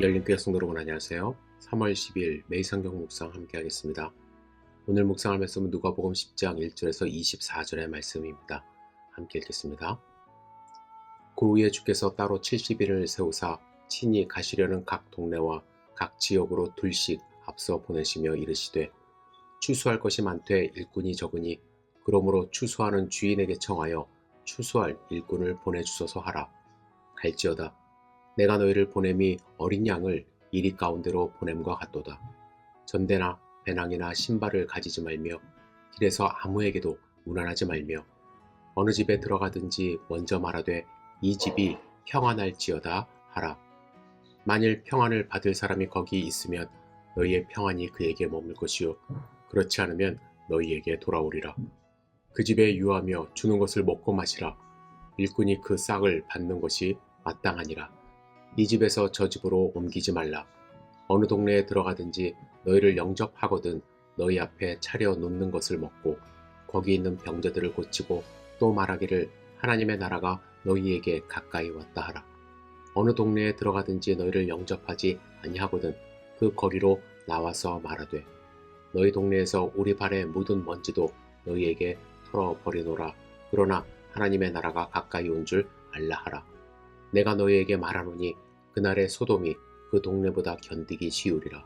열린교회 성도 여러분 안녕하세요. 3월 10일 매일 성경 묵상 함께 하겠습니다. 오늘 묵상할 말씀은 누가복음 10장 1절에서 24절의 말씀입니다. 함께 읽겠습니다. 그 후에 주께서 따로 70인을 세우사 친히 가시려는 각 동네와 각 지역으로 둘씩 앞서 보내시며 이르시되 추수할 것이 많되 일꾼이 적으니 그러므로 추수하는 주인에게 청하여 추수할 일꾼을 보내주소서 하라. 갈지어다 내가 너희를 보냄이 어린 양을 이리 가운데로 보냄과 같도다. 전대나 배낭이나 신발을 가지지 말며 길에서 아무에게도 문안하지 말며 어느 집에 들어가든지 먼저 말하되 이 집이 평안할지어다 하라. 만일 평안을 받을 사람이 거기 있으면 너희의 평안이 그에게 머물 것이요 그렇지 않으면 너희에게 돌아오리라. 그 집에 유하며 주는 것을 먹고 마시라. 일꾼이 그 싹을 받는 것이 마땅하니라. 이 집에서 저 집으로 옮기지 말라. 어느 동네에 들어가든지 너희를 영접하거든 너희 앞에 차려 놓는 것을 먹고 거기 있는 병자들을 고치고 또 말하기를 하나님의 나라가 너희에게 가까이 왔다 하라. 어느 동네에 들어가든지 너희를 영접하지 아니하거든 그 거리로 나와서 말하되 너희 동네에서 우리 발에 묻은 먼지도 너희에게 털어버리노라. 그러나 하나님의 나라가 가까이 온 줄 알라 하라. 내가 너희에게 말하노니 그날의 소돔이 그 동네보다 견디기 쉬우리라.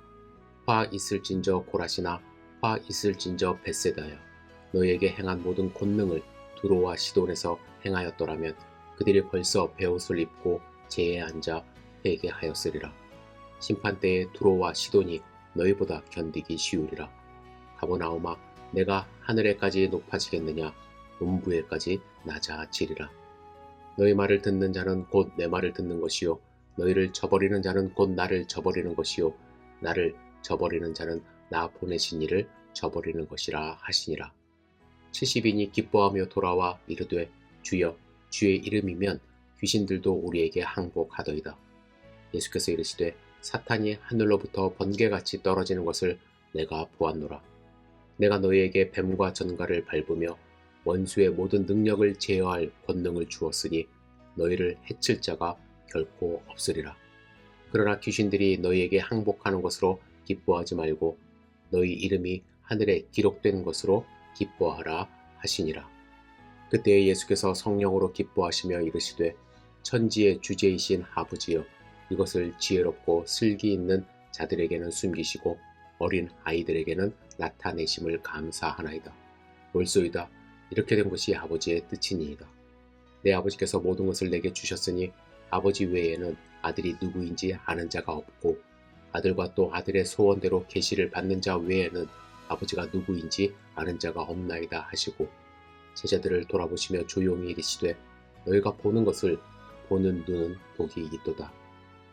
화 있을진저 고라시나 화 있을진저 벳세다여 너희에게 행한 모든 권능을 두로와 시돈에서 행하였더라면 그들이 벌써 베옷을 입고 제에 앉아 회개하였으리라. 심판때에 두로와 시돈이 너희보다 견디기 쉬우리라. 가버나움아 내가 하늘에까지 높아지겠느냐 음부에까지 낮아지리라. 너희 말을 듣는 자는 곧 내 말을 듣는 것이요 너희를 저버리는 자는 곧 나를 저버리는 것이요 나를 저버리는 자는 나 보내신 이를 저버리는 것이라 하시니라. 70인이 기뻐하며 돌아와 이르되 주여 주의 이름이면 귀신들도 우리에게 항복하더이다. 예수께서 이르시되 사탄이 하늘로부터 번개같이 떨어지는 것을 내가 보았노라. 내가 너희에게 뱀과 전갈을 밟으며 원수의 모든 능력을 제어할 권능을 주었으니 너희를 해칠 자가 결코 없으리라. 그러나 귀신들이 너희에게 항복하는 것으로 기뻐하지 말고 너희 이름이 하늘에 기록된 것으로 기뻐하라 하시니라. 그때 예수께서 성령으로 기뻐하시며 이르시되 천지의 주제이신 아버지여 이것을 지혜롭고 슬기 있는 자들에게는 숨기시고 어린 아이들에게는 나타내심을 감사하나이다. 옳소이다. 이렇게 된 것이 아버지의 뜻이니이다. 내 아버지께서 모든 것을 내게 주셨으니 아버지 외에는 아들이 누구인지 아는 자가 없고 아들과 또 아들의 소원대로 계시를 받는 자 외에는 아버지가 누구인지 아는 자가 없나이다 하시고 제자들을 돌아보시며 조용히 이르시되 너희가 보는 것을 보는 눈은 복이 있도다.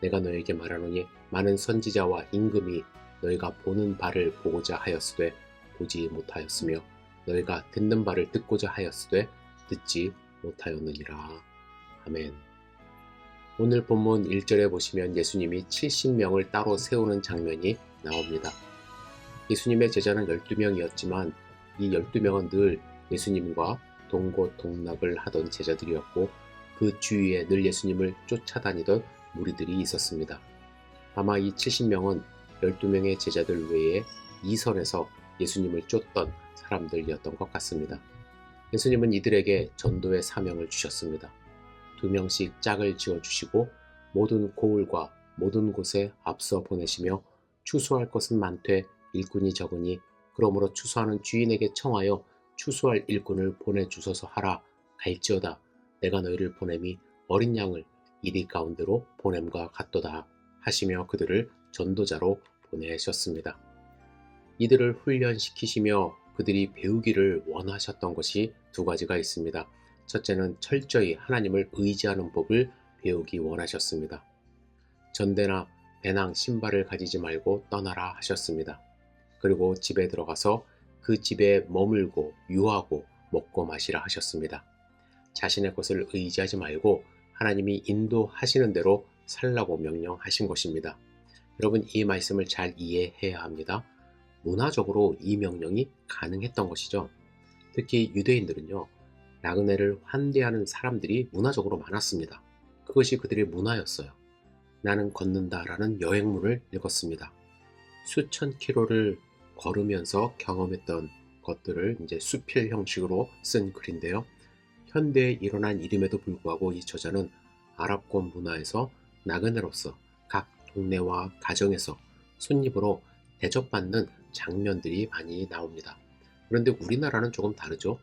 내가 너희에게 말하노니 많은 선지자와 임금이 너희가 보는 바를 보고자 하였으되 보지 못하였으며 너희가 듣는 바를 듣고자 하였으되 듣지 못하였느니라. 아멘. 오늘 본문 1절에 보시면 예수님이 70명을 따로 세우는 장면이 나옵니다. 예수님의 제자는 12명이었지만 이 12명은 늘 예수님과 동고동락을 하던 제자들이었고 그 주위에 늘 예수님을 쫓아다니던 무리들이 있었습니다. 아마 이 70명은 12명의 제자들 외에 이선에서 예수님을 쫓던 사람들이었던 것 같습니다. 예수님은 이들에게 전도의 사명을 주셨습니다. 2명씩 짝을 지어주시고 모든 고을과 모든 곳에 앞서 보내시며 추수할 것은 많되 일꾼이 적으니 그러므로 추수하는 주인에게 청하여 추수할 일꾼을 보내주소서 하라. 갈지어다 내가 너희를 보냄이 어린 양을 이리 가운데로 보냄과 같도다 하시며 그들을 전도자로 보내셨습니다. 이들을 훈련시키시며 그들이 배우기를 원하셨던 것이 두 가지가 있습니다. 첫째는 철저히 하나님을 의지하는 법을 배우기 원하셨습니다. 전대나 배낭 신발을 가지지 말고 떠나라 하셨습니다. 그리고 집에 들어가서 그 집에 머물고 유하고 먹고 마시라 하셨습니다. 자신의 것을 의지하지 말고 하나님이 인도하시는 대로 살라고 명령하신 것입니다. 여러분 이 말씀을 잘 이해해야 합니다. 문화적으로 이 명령이 가능했던 것이죠. 특히 유대인들은요. 나그네를 환대하는 사람들이 문화적으로 많았습니다. 그것이 그들의 문화였어요. 나는 걷는다라는 여행문을 읽었습니다. 수천 킬로를 걸으면서 경험했던 것들을 이제 수필 형식으로 쓴 글인데요. 현대에 일어난 일임에도 불구하고 이 저자는 아랍권 문화에서 나그네로서 각 동네와 가정에서 손님으로 대접받는 장면들이 많이 나옵니다. 그런데 우리나라는 조금 다르죠.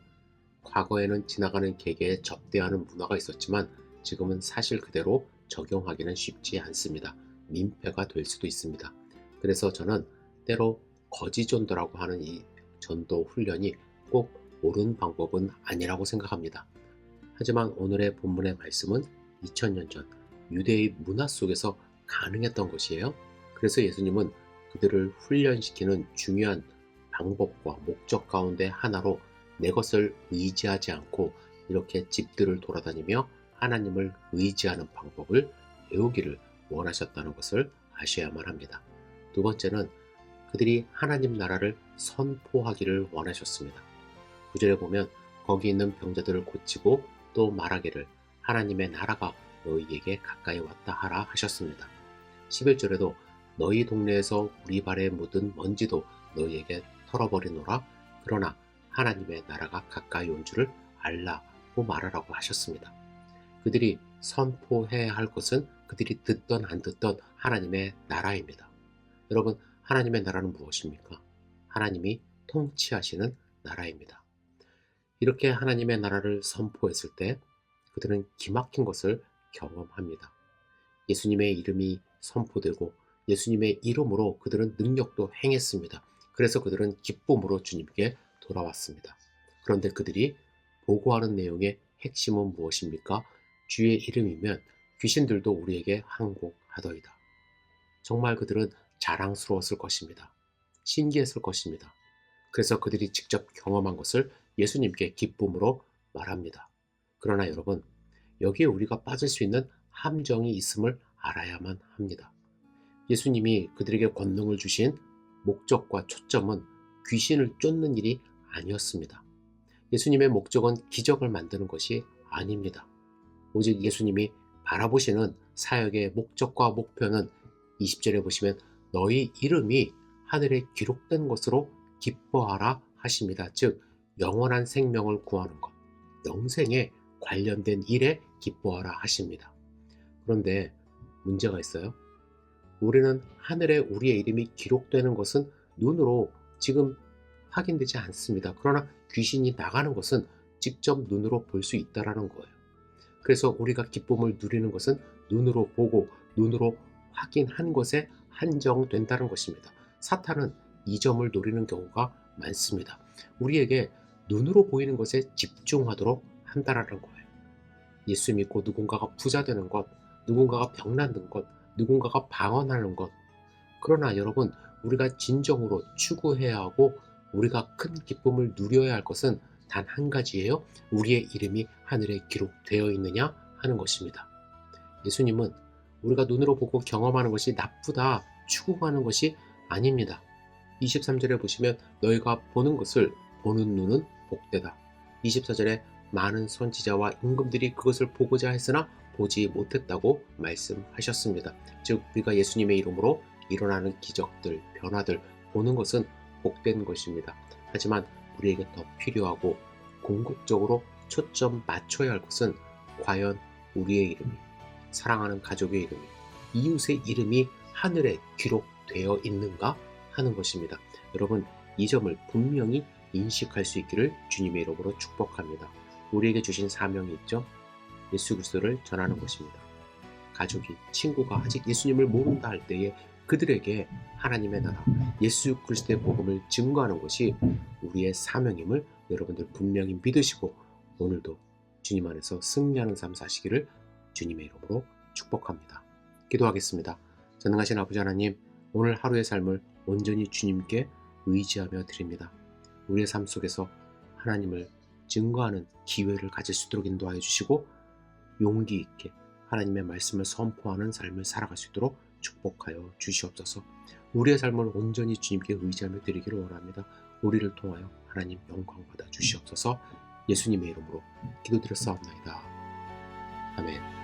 과거에는 지나가는 객에 접대하는 문화가 있었지만 지금은 사실 그대로 적용하기는 쉽지 않습니다. 민폐가 될 수도 있습니다. 그래서 저는 때로 거지전도라고 하는 이 전도 훈련이 꼭 옳은 방법은 아니라고 생각합니다. 하지만 오늘의 본문의 말씀은 2000년 전 유대의 문화 속에서 가능했던 것이에요. 그래서 예수님은 그들을 훈련시키는 중요한 방법과 목적 가운데 하나로 내 것을 의지하지 않고 이렇게 집들을 돌아다니며 하나님을 의지하는 방법을 배우기를 원하셨다는 것을 아셔야만 합니다. 두 번째는 그들이 하나님 나라를 선포하기를 원하셨습니다. 9절에 보면 거기 있는 병자들을 고치고 또 말하기를 하나님의 나라가 너희에게 가까이 왔다 하라 하셨습니다. 11절에도 너희 동네에서 우리 발에 묻은 먼지도 너희에게 털어버리노라. 그러나 하나님의 나라가 가까이 온 줄을 알라고 말하라고 하셨습니다. 그들이 선포해야 할 것은 그들이 듣던 안 듣던 하나님의 나라입니다. 여러분, 하나님의 나라는 무엇입니까? 하나님이 통치하시는 나라입니다. 이렇게 하나님의 나라를 선포했을 때 그들은 기막힌 것을 경험합니다. 예수님의 이름이 선포되고 예수님의 이름으로 그들은 능력도 행했습니다. 그래서 그들은 기쁨으로 주님께 돌아왔습니다. 그런데 그들이 보고하는 내용의 핵심은 무엇입니까? 주의 이름이면 귀신들도 우리에게 항복하더이다. 정말 그들은 자랑스러웠을 것입니다. 신기했을 것입니다. 그래서 그들이 직접 경험한 것을 예수님께 기쁨으로 말합니다. 그러나 여러분, 여기에 우리가 빠질 수 있는 함정이 있음을 알아야만 합니다. 예수님이 그들에게 권능을 주신 목적과 초점은 귀신을 쫓는 일이 아니었습니다. 예수님의 목적은 기적을 만드는 것이 아닙니다. 오직 예수님이 바라보시는 사역의 목적과 목표는 20절에 보시면 너희 이름이 하늘에 기록된 것으로 기뻐하라 하십니다. 즉 영원한 생명을 구하는 것, 영생에 관련된 일에 기뻐하라 하십니다. 그런데 문제가 있어요. 우리는 하늘에 우리의 이름이 기록되는 것은 눈으로 지금 확인되지 않습니다. 그러나 귀신이 나가는 것은 직접 눈으로 볼 수 있다는 거예요. 그래서 우리가 기쁨을 누리는 것은 눈으로 보고 눈으로 확인한 것에 한정된다는 것입니다. 사탄은 이 점을 노리는 경우가 많습니다. 우리에게 눈으로 보이는 것에 집중하도록 한다는 거예요. 예수 믿고 누군가가 부자 되는 것, 누군가가 병나는 것, 누군가가 방언하는 것. 그러나 여러분, 우리가 진정으로 추구해야 하고 우리가 큰 기쁨을 누려야 할 것은 단 한 가지예요. 우리의 이름이 하늘에 기록되어 있느냐 하는 것입니다. 예수님은 우리가 눈으로 보고 경험하는 것이 나쁘다 추구하는 것이 아닙니다. 23절에 보시면 너희가 보는 것을 보는 눈은 복되다. 24절에 많은 선지자와 임금들이 그것을 보고자 했으나 보지 못했다고 말씀하셨습니다. 즉 우리가 예수님의 이름으로 일어나는 기적들, 변화들 보는 것은 복된 것입니다. 하지만 우리에게 더 필요하고 궁극적으로 초점 맞춰야 할 것은 과연 우리의 이름이, 사랑하는 가족의 이름이, 이웃의 이름이 하늘에 기록되어 있는가 하는 것입니다. 여러분, 이 점을 분명히 인식할 수 있기를 주님의 이름으로 축복합니다. 우리에게 주신 사명이 있죠. 예수 그리스도를 전하는 것입니다. 가족이, 친구가 아직 예수님을 모른다 할 때에 그들에게 하나님의 나라, 예수 그리스도의 복음을 증거하는 것이 우리의 사명임을 여러분들 분명히 믿으시고 오늘도 주님 안에서 승리하는 삶 사시기를 주님의 이름으로 축복합니다. 기도하겠습니다. 전능하신 아버지 하나님, 오늘 하루의 삶을 온전히 주님께 의지하며 드립니다. 우리의 삶 속에서 하나님을 증거하는 기회를 가질 수 있도록 인도하여 주시고 용기 있게 하나님의 말씀을 선포하는 삶을 살아갈 수 있도록 축복하여 주시옵소서. 우리의 삶을 온전히 주님께 의지하며 드리기를 원합니다. 우리를 통하여 하나님 영광 받아 주시옵소서. 예수님의 이름으로 기도드렸사옵나이다. 아멘.